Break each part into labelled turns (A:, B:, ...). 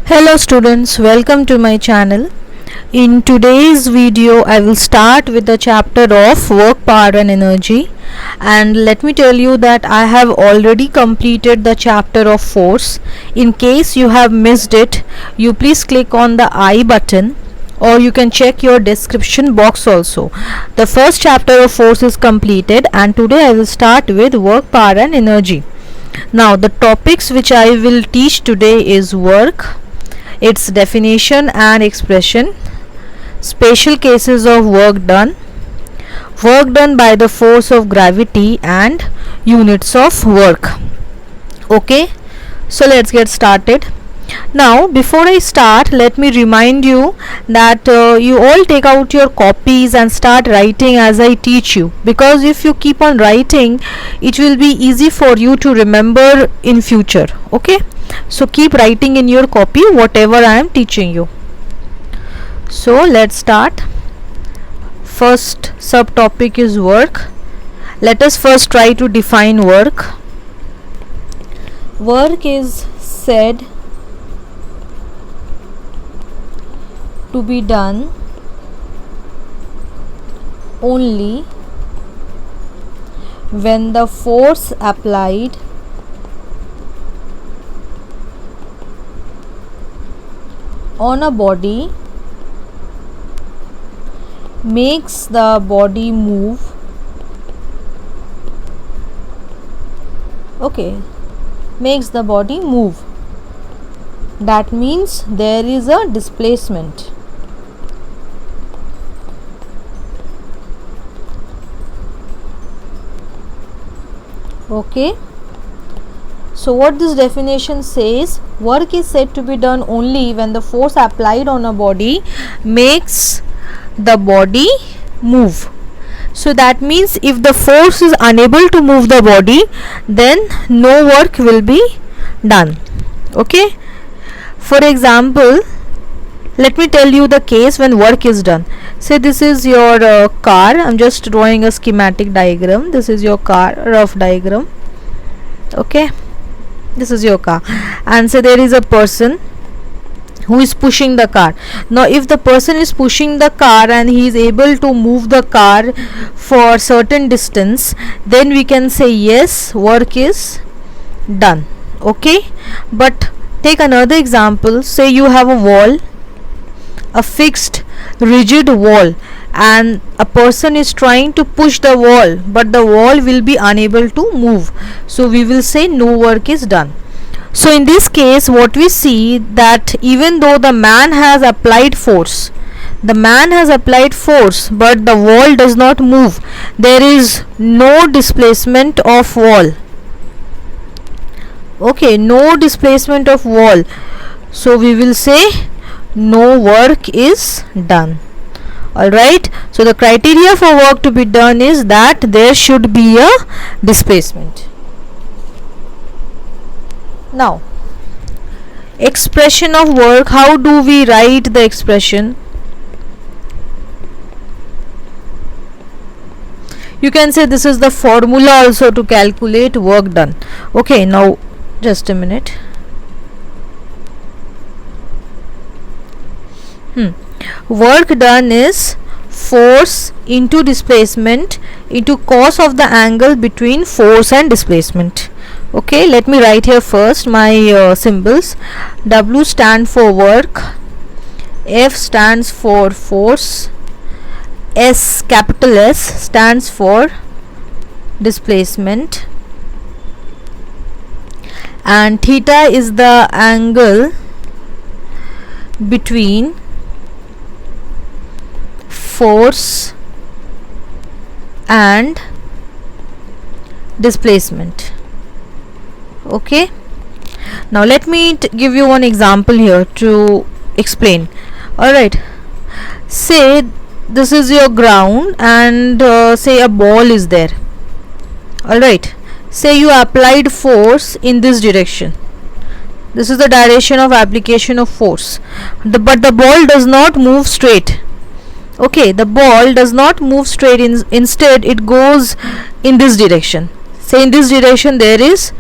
A: Hello students, welcome to my channel. In today's video I will start with the chapter of work, power and energy, and let me tell you that I have already completed the chapter of force. In case you have missed it, you please click on the I button or you can check your description box also. The first chapter of force is completed and today I will start with work, power and energy. Now the topics which I will teach today is work, its definition and expression, special cases of work done by the force of gravity, and units of work. Okay, so let's get started. Now before I start, let me remind you that you all take out your copies and start writing as I teach you, because if you keep on writing it will be easy for you to remember in future. Okay, so keep writing in your copy whatever I am teaching you. So let's start. First subtopic is work. Let us first try to define work. Work is said to be done only when the force applied on a body makes the body move. Okay, makes the body move. That means there is a displacement. Okay, so what this definition says, work is said to be done only when the force applied on a body makes the body move. So that means if the force is unable to move the body, then no work will be done. Okay, for example, let me tell you the case when work is done. Say this is your car. I'm just drawing a schematic diagram. This is your car, rough diagram. Okay, this is your car, and say there is a person who is pushing the car. Now if the person is pushing the car and he is able to move the car for certain distance, then we can say yes, work is done. Okay, but take another example. Say you have a wall, a fixed rigid wall, and a person is trying to push the wall but the wall will be unable to move, so we will say no work is done. So in this case what we see, that even though the man has applied force but the wall does not move, there is no displacement of wall. Okay, no displacement of wall, so we will say no work is done. Alright, so the criteria for work to be done is that there should be a displacement. Now, expression of work. How do we write the expression? You can say this is the formula also to calculate work done. Okay, now just a minute. Work done is force into displacement into cos of the angle between force and displacement. Okay, let me write here first my symbols. W stands for work, F stands for force, S, capital S, stands for displacement, and theta is the angle between force and displacement. Okay, now let me give you one example here to explain. Alright, say this is your ground and say a ball is there. Alright, say you applied force in this direction. This is the direction of application of force, but the ball does not move straight. Okay, the ball does not move straight, instead it goes in this direction. Say in this direction there is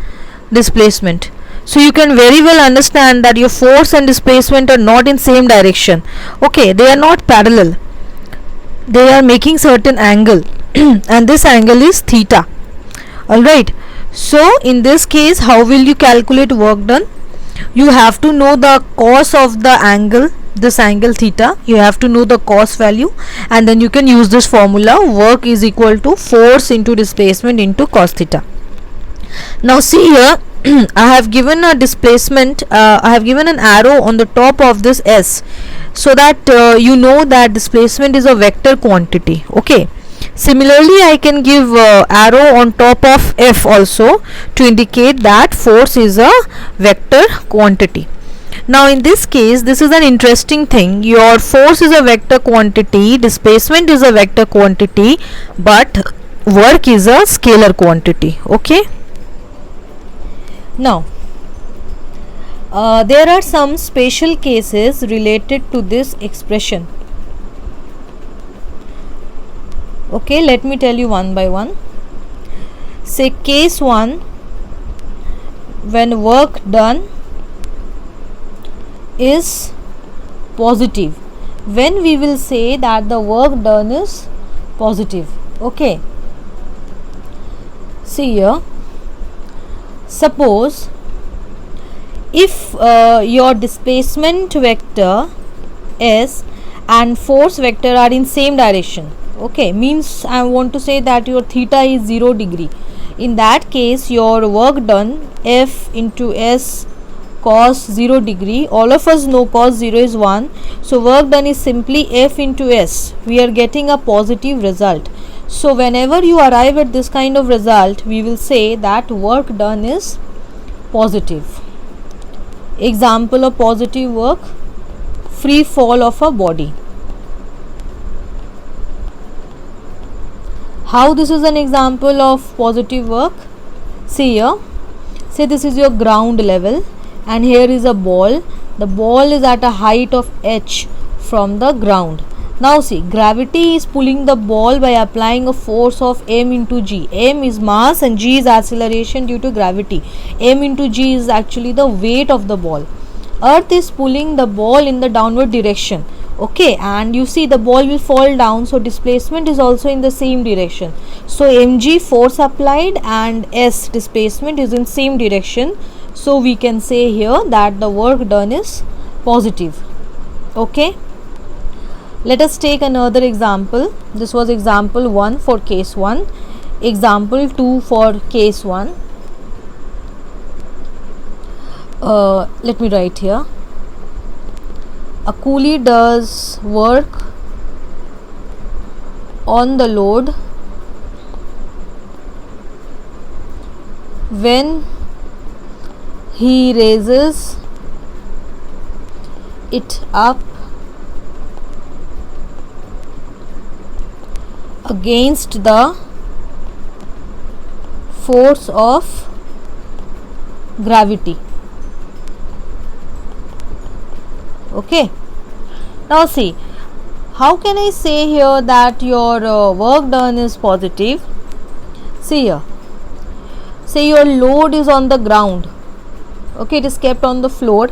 A: displacement. So you can very well understand that your force and displacement are not in same direction. Okay, they are not parallel, they are making certain angle and this angle is theta. Alright, so in this case how will you calculate work done? You have to know the cos of the angle, this angle theta, you have to know the cos value, and then you can use this formula, work is equal to force into displacement into cos theta. Now see here, I have given a displacement, I have given an arrow on the top of this S, so that you know that displacement is a vector quantity. Okay, similarly I can give arrow on top of F also to indicate that force is a vector quantity. Now in this case, this is an interesting thing, your force is a vector quantity, displacement is a vector quantity, but work is a scalar quantity. Okay, now there are some special cases related to this expression. Okay, let me tell you one by one. Say case 1, when work done is positive, when we will say that the work done is positive. Okay, see here, suppose if your displacement vector S and force vector are in same direction, okay, means I want to say that your theta is 0 degree, in that case your work done F into S cos 0 degree, all of us know cos 0 is 1, so work done is simply F into S, we are getting a positive result. So whenever you arrive at this kind of result, we will say that work done is positive. Example of positive work, free fall of a body. How this is an example of positive work? See here, say this is your ground level and here is a ball, the ball is at a height of h from the ground. Now see, gravity is pulling the ball by applying a force of m into g. M is mass and g is acceleration due to gravity. M into g is actually the weight of the ball. Earth is pulling the ball in the downward direction. Okay, and you see the ball will fall down, so displacement is also in the same direction. So mg force applied and s displacement is in same direction. So we can say here that the work done is positive. Okay. Let us take another example. This was example 1 for case 1, example 2 for case 1. Let me write here. A coolie does work on the load when he raises it up against the force of gravity. Okay, now see, how can I say here that your work done is positive? See here, say your load is on the ground. Okay, it is kept on the floor.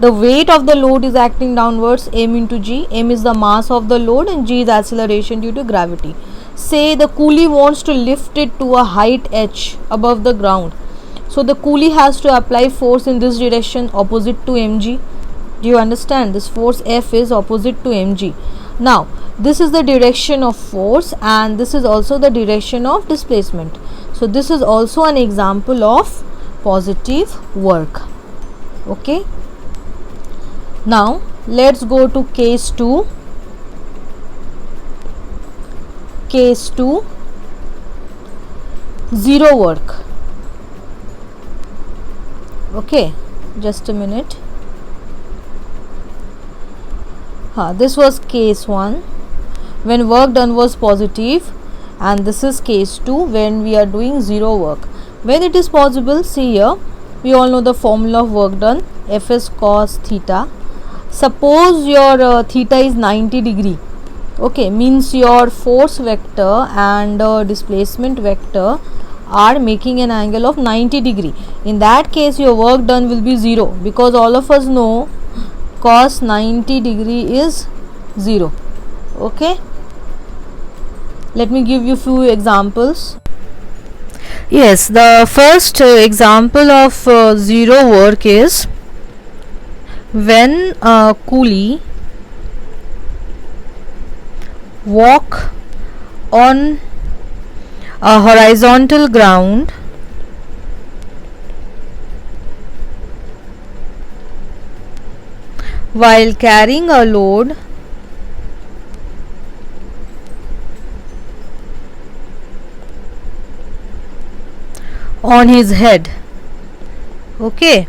A: The weight of the load is acting downwards, m into g. M is the mass of the load and g is acceleration due to gravity. Say the coolie wants to lift it to a height h above the ground. So the coolie has to apply force in this direction opposite to mg. Do you understand? This force F is opposite to mg. Now this is the direction of force and this is also the direction of displacement. So this is also an example of positive work. Okay. Now let's go to case 2. Case 2, zero work. Okay, just a minute. This was case 1 when work done was positive, and this is case 2 when we are doing zero work. When it is possible, see here, we all know the formula of work done, Fs cos theta. Suppose your theta is 90 degree. Okay, means your force vector and displacement vector are making an angle of 90 degree. In that case your work done will be 0, because all of us know cos 90 degree is 0. Okay, let me give you few examples. Yes, the first example of zero work is when a coolie walk on a horizontal ground while carrying a load on his head. Okay,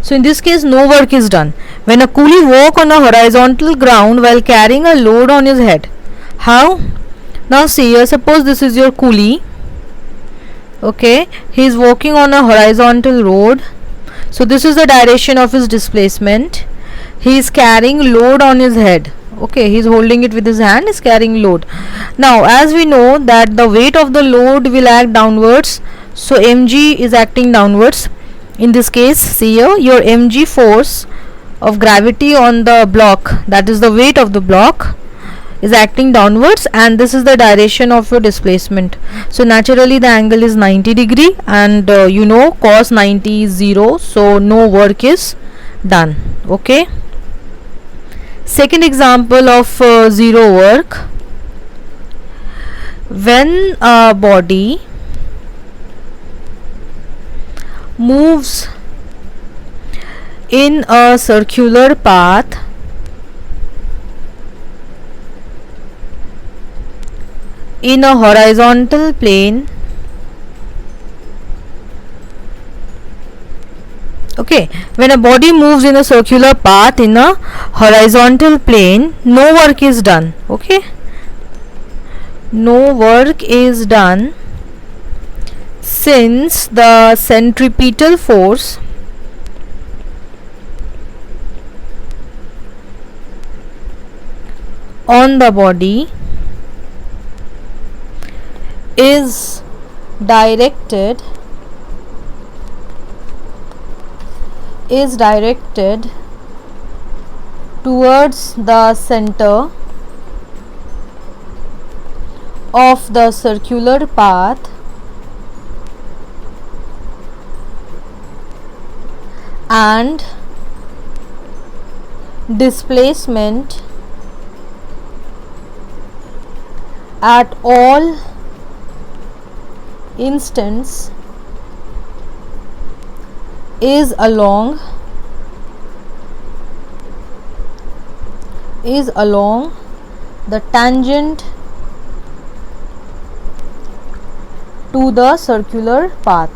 A: so in this case no work is done. When a coolie walk on a horizontal ground while carrying a load on his head. How? Now see here, suppose this is your coolie. Okay, he is walking on a horizontal road, so this is the direction of his displacement. He is carrying load on his head. Okay, he is holding it with his hand, is carrying load. Now as we know that the weight of the load will act downwards, so mg is acting downwards. In this case, see here, your mg force of gravity on the block, that is the weight of the block, is acting downwards, and this is the direction of your displacement. So naturally the angle is 90 degree, and you know cos 90 is 0, so no work is done. Okay, second example of zero work, when a body moves in a circular path in a horizontal plane. Okay, when a body moves in a circular path in a horizontal plane, no work is done. Okay, no work is done since the centripetal force on the body is directed towards the center of the circular path and displacement at all instants is along the tangent to the circular path.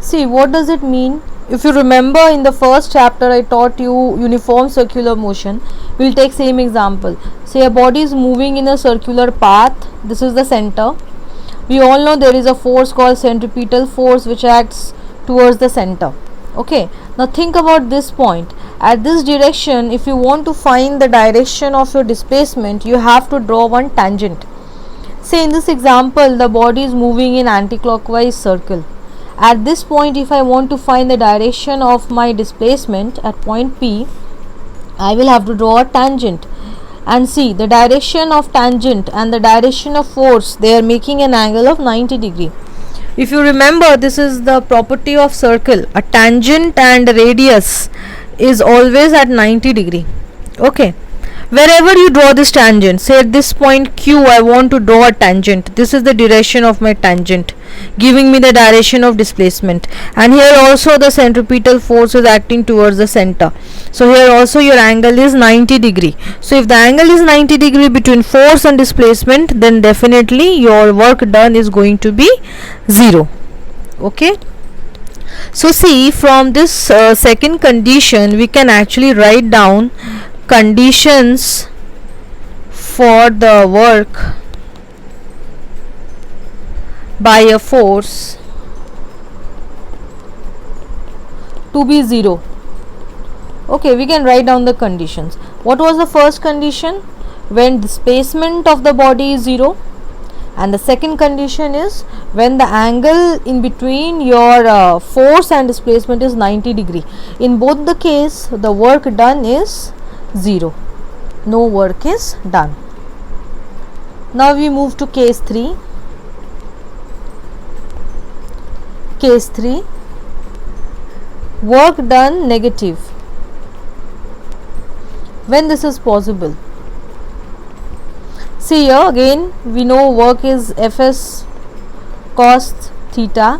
A: See, what does it mean? If you remember, in the first chapter I taught you uniform circular motion. We'll take same example. Say a body is moving in a circular path. This is the center. We all know there is a force called centripetal force which acts towards the center. Okay, now think about this point. At this direction, if you want to find the direction of your displacement, you have to draw one tangent. Say in this example, the body is moving in anti-clockwise circle. At this point, if I want to find the direction of my displacement at point P, I will have to draw a tangent. And see, the direction of tangent and the direction of force, they are making an angle of 90 degree. If you remember, this is the property of circle. A tangent and radius is always at 90 degree. Okay, wherever you draw this tangent, say at this point Q, I want to draw a tangent. This is the direction of my tangent, giving me the direction of displacement. And here also the centripetal force is acting towards the center. So here also your angle is 90 degree. So if the angle is 90 degree between force and displacement, then definitely your work done is going to be 0. Okay. So see, from this second condition, we can actually write down conditions for the work by a force to be 0. Okay, we can write down the conditions. What was the first condition? When displacement of the body is 0. And the second condition is when the angle in between your force and displacement is 90 degree. In both the case, the work done is 0. No work is done. Now we move to case 3. Case 3. Work done negative. When this is possible? See here again, we know work is Fs cos theta.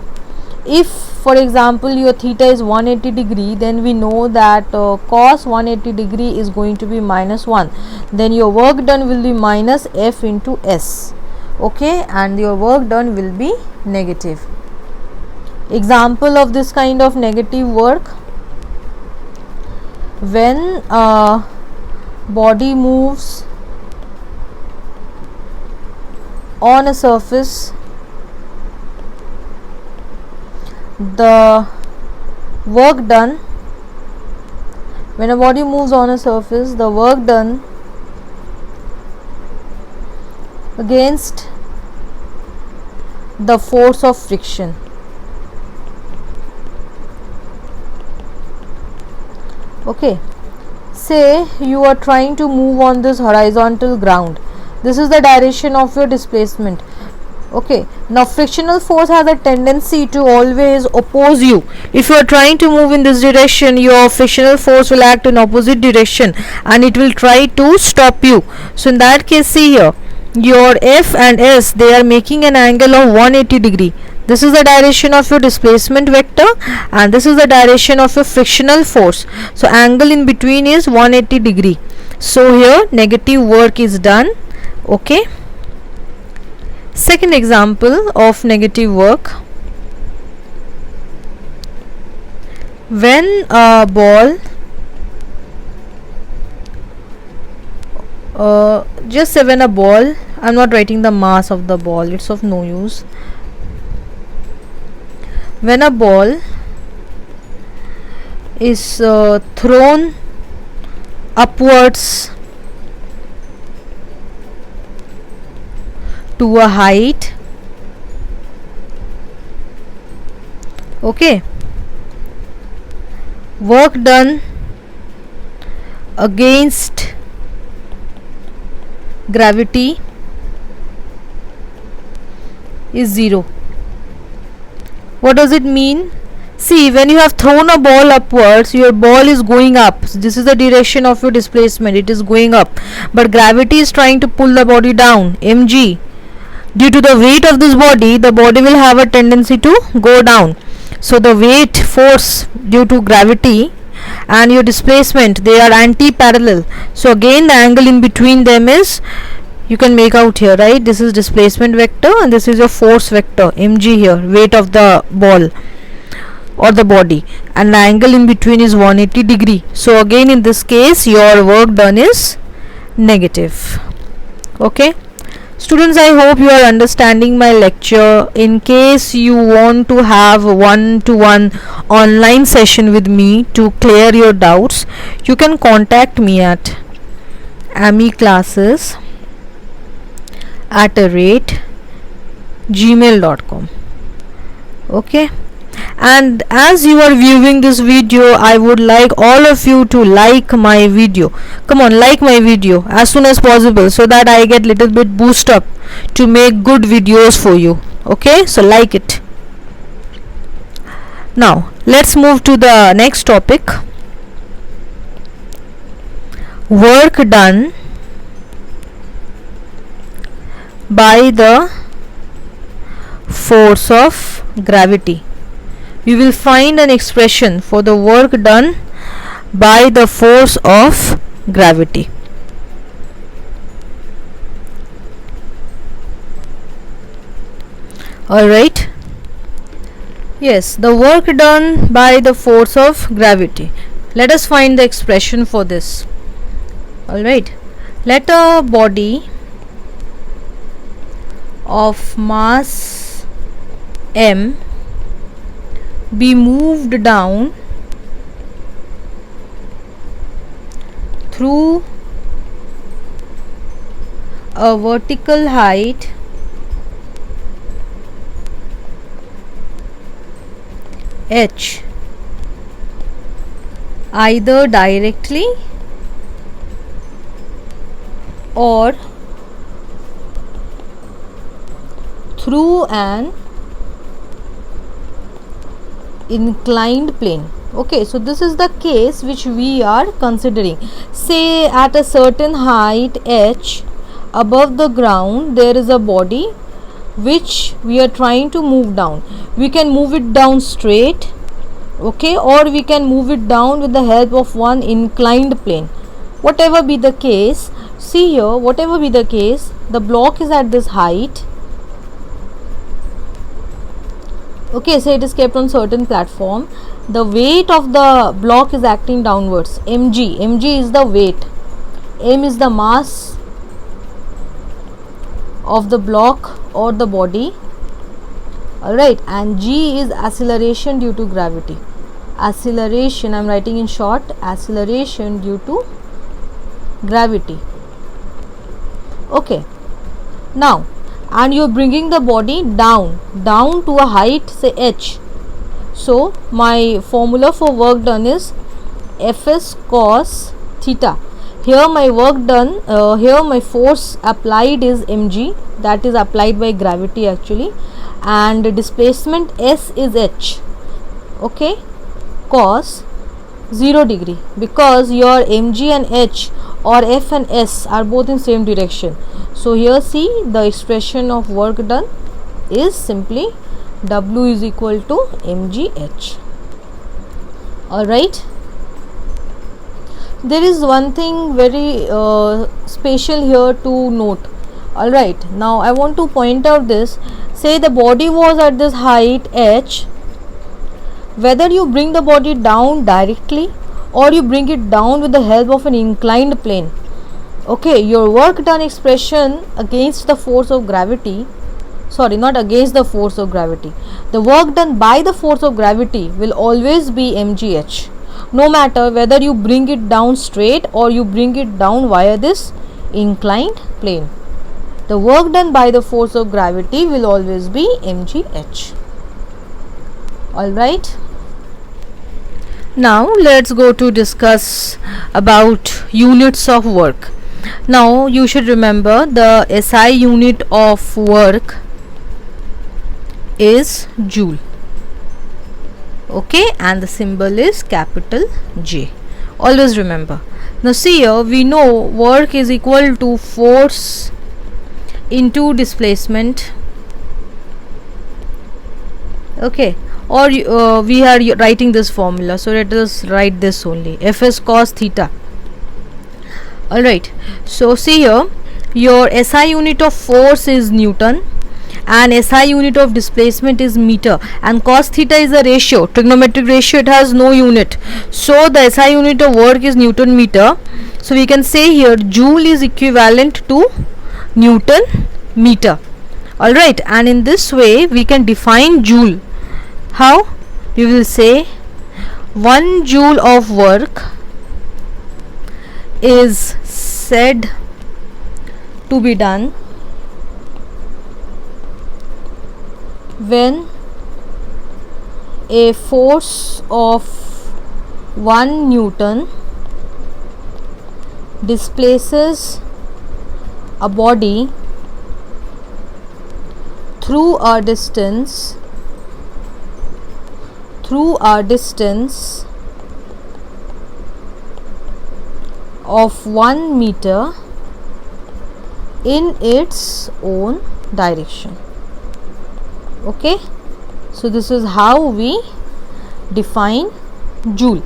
A: If for example your theta is 180 degree, then we know that cos 180 degree is going to be minus 1. Then your work done will be minus F into S. Okay, and your work done will be negative. Example of this kind of negative work: when body moves on a surface, the work done, when a body moves on a surface, the work done against the force of friction. Okay, say you are trying to move on this horizontal ground. This is the direction of your displacement. Okay, now frictional force has a tendency to always oppose you. If you are trying to move in this direction, your frictional force will act in opposite direction and it will try to stop you. So in that case, see here, your F and S, they are making an angle of 180 degree. This is the direction of your displacement vector and this is the direction of your frictional force. So angle in between is 180 degree. So here negative work is done. Okay. Second example of negative work: when a ball, just say when a ball, I'm not writing the mass of the ball, it's of no use. When a ball is thrown upwards to a height, okay, work done against gravity is 0. What does it mean? See, when you have thrown a ball upwards, your ball is going up. This is the direction of your displacement, it is going up, but gravity is trying to pull the body down, mg. Due to the weight of this body, the body will have a tendency to go down. So the weight force due to gravity and your displacement, they are anti-parallel. So again the angle in between them is, you can make out here, right? This is displacement vector and this is your force vector, mg here, weight of the ball or the body, and the angle in between is 180 degree. So again in this case your work done is negative. Okay. Students, I hope you are understanding my lecture. In case you want to have one-to-one online session with me to clear your doubts, you can contact me at amiclasses@gmail.com. Okay. And as you are viewing this video, I would like all of you to like my video. Come on, like my video as soon as possible, so that I get little bit boost up to make good videos for you. Okay, so like it. Now let's move to the next topic: work done by the force of gravity. We will find an expression for the work done by the force of gravity. Alright. Yes, the work done by the force of gravity. Let us find the expression for this. Alright. Let a body of mass m be moved down through a vertical height h either directly or through an inclined plane. Okay, so this is the case which we are considering. Say at a certain height h above the ground there is a body which we are trying to move down. We can move it down straight, okay, or we can move it down with the help of one inclined plane. Whatever be the case, see here, whatever be the case, the block is at this height. Okay, so it is kept on certain platform. The weight of the block is acting downwards. Mg is the weight, m is the mass of the block or the body, alright, and g is acceleration due to gravity. Acceleration, I am writing in short, acceleration due to gravity. Okay, now, and you are bringing the body down to a height, say h. So my formula for work done is Fs cos theta. Here my work done, here my force applied is mg, that is applied by gravity actually, and displacement s is h. Okay, cos 0 degree, because your mg and h or f and s are both in same direction. So here see, the expression of work done is simply W is equal to mgh. Alright, there is one thing very special here to note. Alright, now I want to point out this. Say the body was at this height h, whether you bring the body down directly or you bring it down with the help of an inclined plane, okay, your work done expression against the force of gravity, sorry, not against the force of gravity, the work done by the force of gravity will always be mgh, no matter whether you bring it down straight or you bring it down via this inclined plane. The work done by the force of gravity will always be mgh. Alright, now let's go to discuss about units of work. Now you should remember the SI unit of work is joule, okay, and the symbol is capital J. Always remember. Now see here, we know work is equal to force into displacement, okay, or we are writing this formula, so let us write this only, Fs cos theta. Alright, so see here, your SI unit of force is Newton and SI unit of displacement is meter, and cos theta is a ratio, trigonometric ratio, it has no unit, so the SI unit of work is Newton meter. So we can say here joule is equivalent to Newton meter. Alright, and in this way we can define joule. How? We will say 1 joule of work is said to be done when a force of 1 Newton displaces a body through a distance of 1 meter in its own direction. Okay, so this is how we define joule.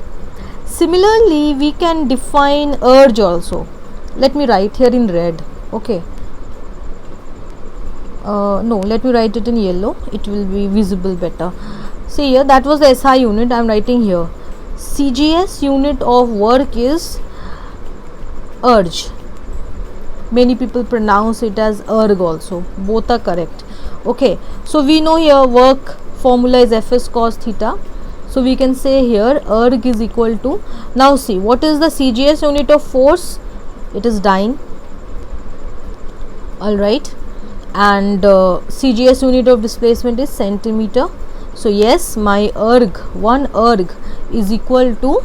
A: Similarly, we can define urge also. Let me write here in red. Okay, no, let me write it in yellow, it will be visible better. See here, that was the SI unit, I am writing here. CGS unit of work is urge. Many people pronounce it as erg also, both are correct. Okay, so we know here work formula is Fs cos theta, so we can say here erg is equal to, now see what is the CGS unit of force, it is dyne. all right, and CGS unit of displacement is centimeter. So yes, my erg, 1 erg is equal to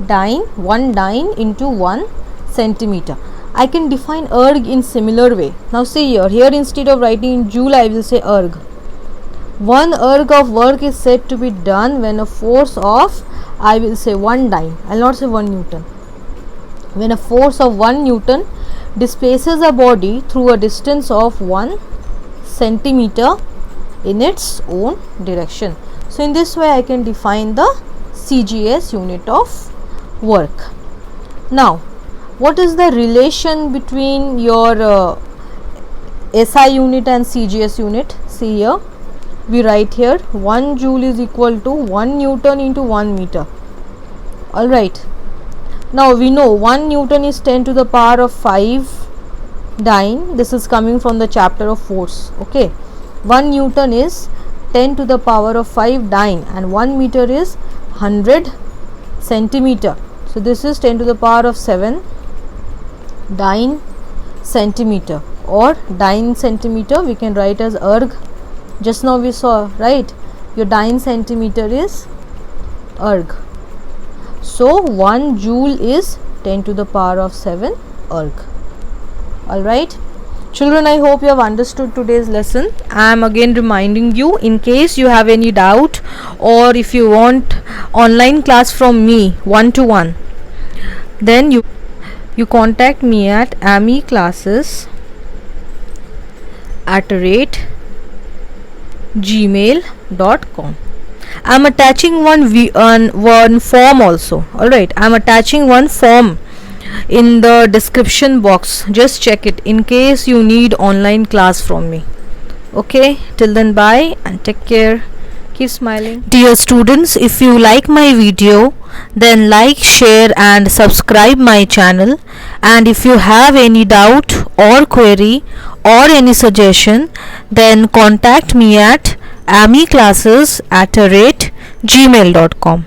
A: dyne, 1 dyne into 1 centimeter. I can define erg in similar way. Now see here instead of writing in joule, I will say erg. 1 erg of work is said to be done when a force of, I will say 1 dyne, I will not say 1 Newton. When a force of 1 Newton displaces a body through a distance of 1 centimeter in its own direction. So in this way I can define the CGS unit of work. Now what is the relation between your SI unit and CGS unit? See here, we write here 1 joule is equal to 1 Newton into 1 meter. Alright, now we know 1 Newton is 10 to the power of 5 dyne. This is coming from the chapter of force. Okay, 1 Newton is 10 to the power of 5 dyne and 1 meter is 100 centimeter. So this is 10 to the power of 7 dyne centimeter, or dyne centimeter we can write as erg. Just now we saw, right, your dyne centimeter is erg. So 1 joule is 10 to the power of 7 erg. Alright children, I hope you have understood today's lesson. I am again reminding you, in case you have any doubt or if you want online class from me 1-to-1, then you contact me at amiclasses@gmail.com. I am attaching one form also. Alright, I am attaching one form in the description box. Just check it in case you need online class from me. Okay, till then, bye and take care. Keep smiling. Dear students, if you like my video, then like, share and subscribe my channel. And if you have any doubt or query or any suggestion, then contact me at amiclasses@gmail.com.